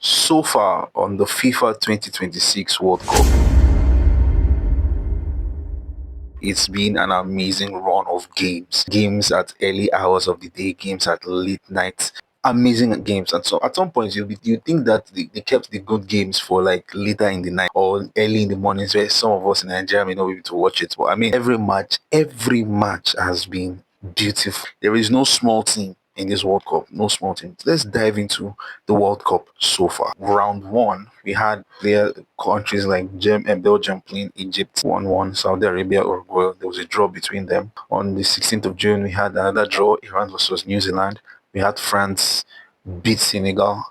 So far on the FIFA 2026 World Cup, it's been an amazing run of games. Games at early hours of the day, games at late night. Amazing games. And so at some point you think that they kept the good games for like later in the night or early in the mornings where some of us in Nigeria may not be able to watch it. But I mean every match has been beautiful. There is no small team in this World Cup, no small team. Let's dive into the World Cup so far. Round one, we had player countries like Belgium playing Egypt 1-1, Saudi Arabia, Uruguay. There was a draw between them. On the 16th of June, we had another draw, Iran versus New Zealand. We had France beat Senegal.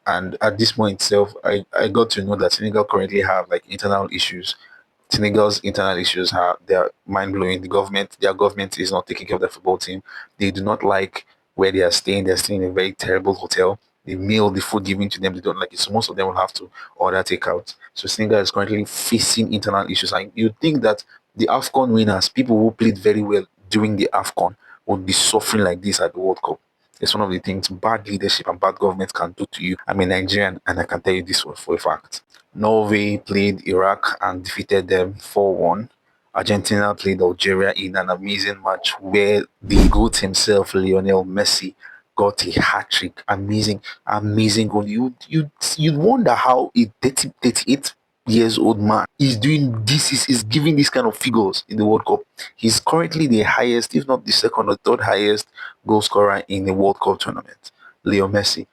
And at this point itself, I got to know that Senegal currently have like internal issues. Senegal's internal issues are they're mind blowing. Their government is not taking care of their football team. They do not like where they are staying. They're staying in a very terrible hotel. The food given to them, they don't like it. So most of them will have to order takeout. So Senegal is currently facing internal issues. And you think that the AFCON winners, people who played very well during the AFCON, would be suffering like this at the World Cup. It's one of the things bad leadership and bad government can do to you. I'm a Nigerian and I can tell you this for a fact. Norway played Iraq and defeated them 4-1. Argentina played Algeria in an amazing match where the GOAT himself, Lionel Messi, got a hat trick. Amazing, amazing goal. You'd wonder how a 38 years old man is doing this, is giving these kind of figures in the World Cup. He's currently the highest, if not the second or third highest goal scorer in the World Cup tournament. Leo Messi.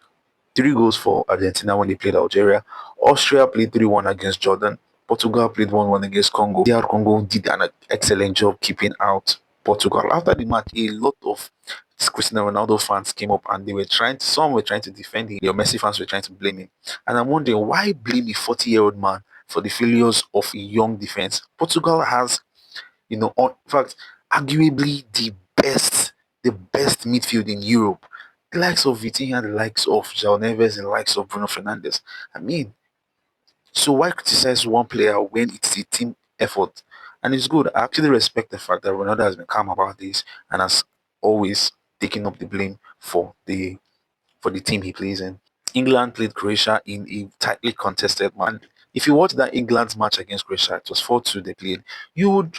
3 goals for Argentina when they played Algeria. Austria played 3-1 against Jordan. Portugal played 1-1 against Congo. DR Congo did an excellent job keeping out Portugal. After the match, a lot of Cristiano Ronaldo fans came up and some were trying to defend him. Your Messi fans were trying to blame him. And I'm wondering, why blame a 40-year-old man for the failures of a young defense? Portugal has, in fact, arguably the best midfield in Europe. The likes of Vitinha, the likes of João Neves, and the likes of Bruno Fernandes. I mean, so why criticize one player when it's a team effort? And it's good. I actually respect the fact that Ronaldo has been calm about this and has always taken up the blame for the team he plays in. England played Croatia in a tightly contested match. And if you watch that England's match against Croatia, it was 4-2 they played, you would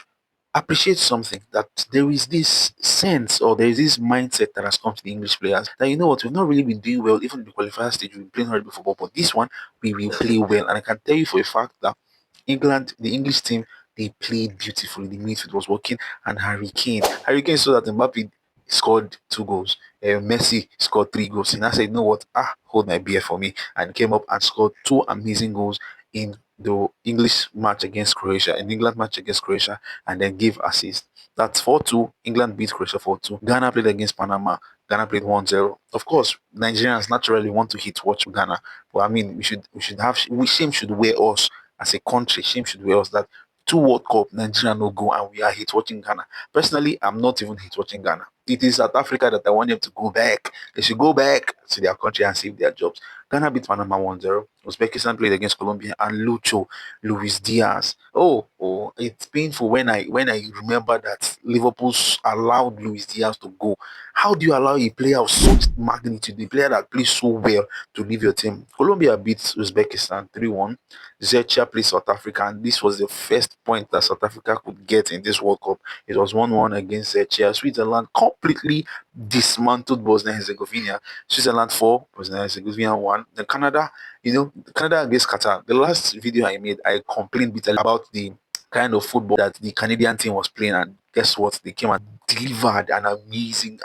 appreciate something, that there is this sense or there is this mindset that has come to the English players that, you know what, we've not really been doing well. Even in the qualifier stage, we've been playing horrible football, but this one we will play well. And I can tell you for a fact that the English team, they played beautifully. The midfield was working, and Harry Kane saw that Mbappe scored 2 goals. Messi scored 3 goals. And I said, you know what? Hold my beer for me. And came up and scored 2 amazing goals in the England match against Croatia, and then gave assist. That's 4-2. England beat Croatia 4-2. Ghana played against Panama. Ghana played 1-0. Of course, Nigerians naturally want to hit watch Ghana. But I mean, shame should wear us as a country. Shame should wear us that 2 World Cup, Nigeria no go, and we are hit watching Ghana. Personally, I'm not even hit watching Ghana. It is South Africa that I want them to go back. They should go back to their country and save their jobs. Ghana beat Panama 1-0. Uzbekistan played against Colombia, and Luis Diaz. Oh, it's painful when I remember that Liverpool allowed Luis Diaz to go. How do you allow a player of such magnitude, a player that plays so well, to leave your team? Colombia beat Uzbekistan 3-1. Zechia played South Africa, and this was the first point that South Africa could get in this World Cup. It was 1-1 against Zechia. Switzerland completely dismantled Bosnia and Herzegovina. Switzerland 4, Bosnia and Herzegovina 1. Then Canada against Qatar. The last video I made, I complained bitterly about the kind of football that the Canadian team was playing, and guess what? They came and delivered an amazing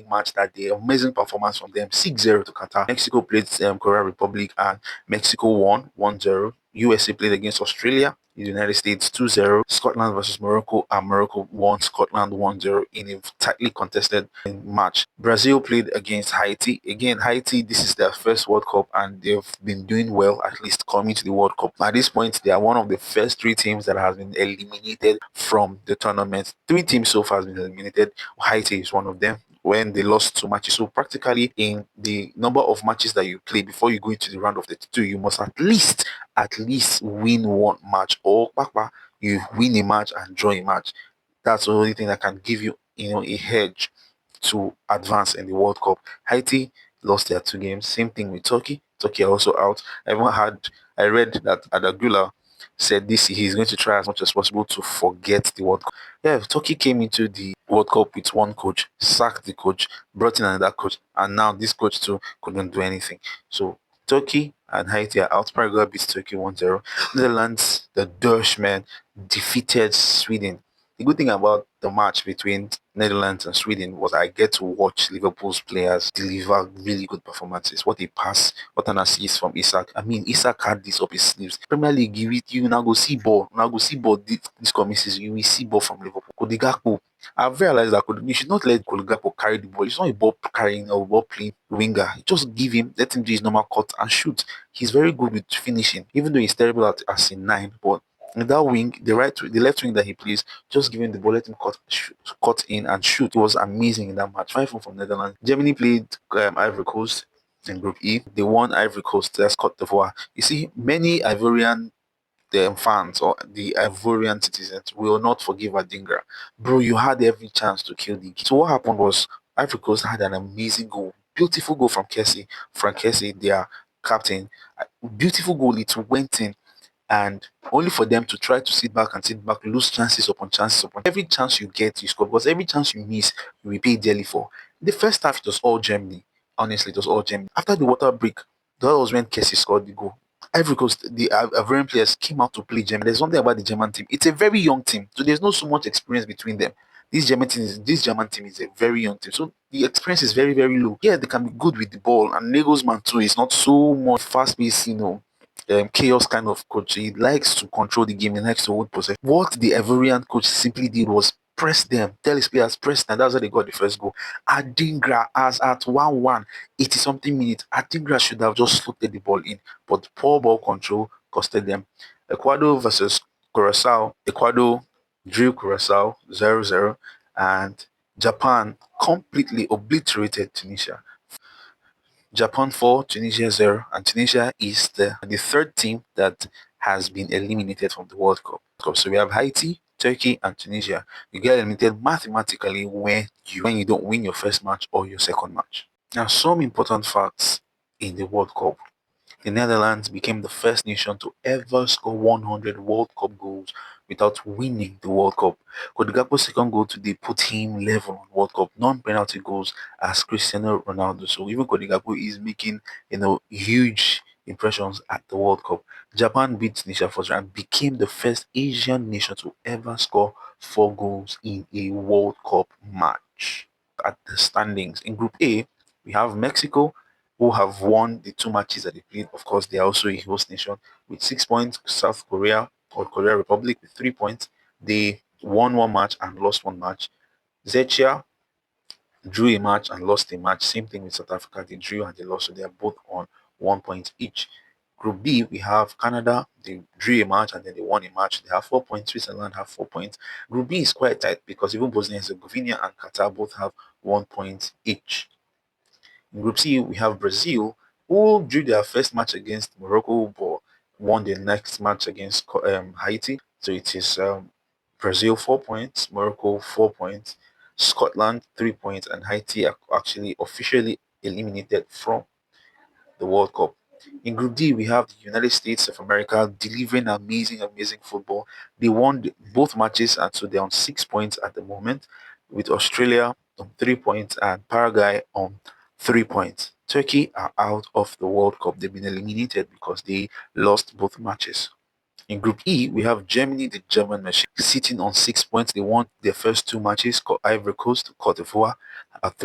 match that day. Amazing performance from them. 6-0 to Qatar. Mexico played Korea Republic, and Mexico won 1-0. USA played against Australia. The United States 2-0. Scotland versus Morocco, and Morocco won. Scotland 1-0 in a tightly contested match. Brazil played against Haiti. Again, Haiti, this is their first World Cup, and they've been doing well, at least coming to the World Cup. At this point, they are one of the first 3 teams that has been eliminated from the tournament. 3 teams so far has been eliminated. Haiti is one of them when they lost 2 matches. So practically, in the number of matches that you play before you go into the round of 32, you must at least win 1 match, or you win a match and draw a match. That's the only thing that can give you, a hedge to advance in the World Cup. Haiti lost their 2 games. Same thing with Turkey. Turkey are also out. I read that Adagula said this he's going to try as much as possible to forget the World Cup. Yeah, Turkey came into the World Cup with one coach, sacked the coach, brought in another coach, and now this coach too couldn't do anything. So Turkey and Haiti are out. Paraguay beats Turkey 1-0. Netherlands, the Dutchmen, defeated Sweden. The good thing about the match between Netherlands and Sweden was I get to watch Liverpool's players deliver really good performances. What a pass, what an assist from Isak. I mean, Isak had this up his sleeves. Premier League, you now go see ball. Now go see ball this coming season. You will see ball from Liverpool. Kodigapo. I've realized that you should not let Kodigapo carry the ball. He's not a ball carrying or ball playing winger. Just let him do his normal cut and shoot. He's very good with finishing, even though he's terrible at as in nine. But in that wing, the left wing that he plays, just give him the ball, let him cut in and shoot. It was amazing in that match. 5-1 from Netherlands. Germany played Ivory Coast in Group E. They won Ivory Coast. That's Cote d'Ivoire. You see, many Ivorian fans or the Ivorian citizens will not forgive Adingra. Bro, you had every chance to kill the kid. So what happened was Ivory Coast had an amazing goal. Beautiful goal from Frank Kessie, their captain. Beautiful goal. It went in, and only for them to try to sit back, lose chances upon chances upon every chance you get, you score, because every chance you miss, you will pay dearly for. The first half, it was all Germany. Honestly, it was all Germany. After the water break, that was when Kessie scored the goal. Ivory Coast, the Ivorian players came out to play Germany. There's something about the German team. It's a very young team, so there's not so much experience between them. This German team is a very young team, so the experience is very, very low. Yeah, they can be good with the ball, and Nagelsmann too is not so much fast-paced, chaos kind of coach. He likes to control the game. He likes to hold possession. What the Ivorian coach simply did was press them, tell his players press them. That's how they got the first goal. Adingra, as at 1-1, 80 something minutes, Adingra should have just slotted the ball in, but poor ball control costed them. Ecuador versus Curacao. Ecuador drew Curacao 0-0, and Japan completely obliterated Tunisia. Japan 4, Tunisia 0, and Tunisia is the third team that has been eliminated from the World Cup. So we have Haiti, Turkey, and Tunisia. You get eliminated mathematically when you don't win your first match or your second match. Now, some important facts in the World Cup. The Netherlands became the first nation to ever score 100 World Cup goals without winning the World Cup. Kodigapo's second goal today put him level on World Cup non-penalty goals as Cristiano Ronaldo. So even Kodigapo is making huge impressions at the World Cup. Japan beat Tunisia first and became the first Asian nation to ever score 4 goals in a World Cup match. At the standings in Group A, we have Mexico, who have won the 2 matches that they played. Of course, they are also a host nation with 6 points. South Korea or Korea Republic with 3 points. They won 1 match and lost 1 match. Zechia drew a match and lost a match. Same thing with South Africa. They drew and they lost, so they are both on 1 point each. Group B, we have Canada. They drew a match and then they won a match. They have 4 points. Switzerland have 4 points. Group B is quite tight because even Bosnia and Herzegovina and Qatar both have 1 point each. In Group C, we have Brazil, who drew their first match against Morocco, but won the next match against Haiti. So it is Brazil 4 points, Morocco 4 points, Scotland 3 points, and Haiti are actually officially eliminated from the World Cup. In Group D, we have the United States of America delivering amazing, amazing football. They won both matches, and so they're on 6 points at the moment, with Australia on 3 points and Paraguay on 3 points. Turkey are out of the World Cup. They've been eliminated because they lost both matches. In Group E, we have Germany, the German machine, sitting on 6 points. They won their first 2 matches. Ivory Coast, Cote d'Ivoire,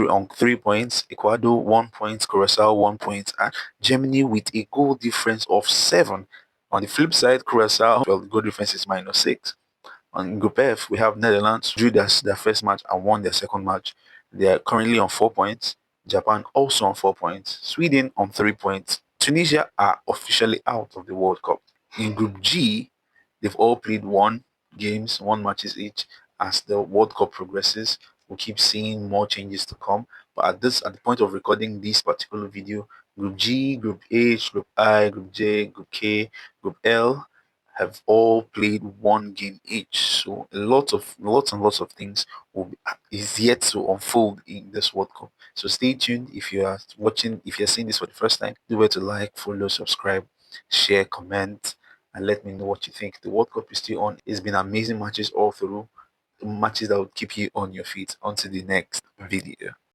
on 3 points. Ecuador 1 point. Curacao 1 point, and Germany with a goal difference of 7. On the flip side, Curacao, well, the goal difference is -6. On Group F, we have Netherlands drew their first match and won their second match. They are currently on 4 points. Japan also on 4 points. Sweden on 3 points. Tunisia are officially out of the World Cup. In Group G, they've all played 1 matches each. As the World Cup progresses, we'll keep seeing more changes to come. But at the point of recording this particular video, Group G, Group H, Group I, Group J, Group K, Group L, have all played one game each. So a lot of lots and lots of things is yet to unfold in this World Cup. So stay tuned. If you are watching, if you're seeing this for the first time, do well to like, follow, subscribe, share, comment, and let me know what you think. The World Cup is still on. It's been amazing matches all through, matches that will keep you on your feet. Until the next video.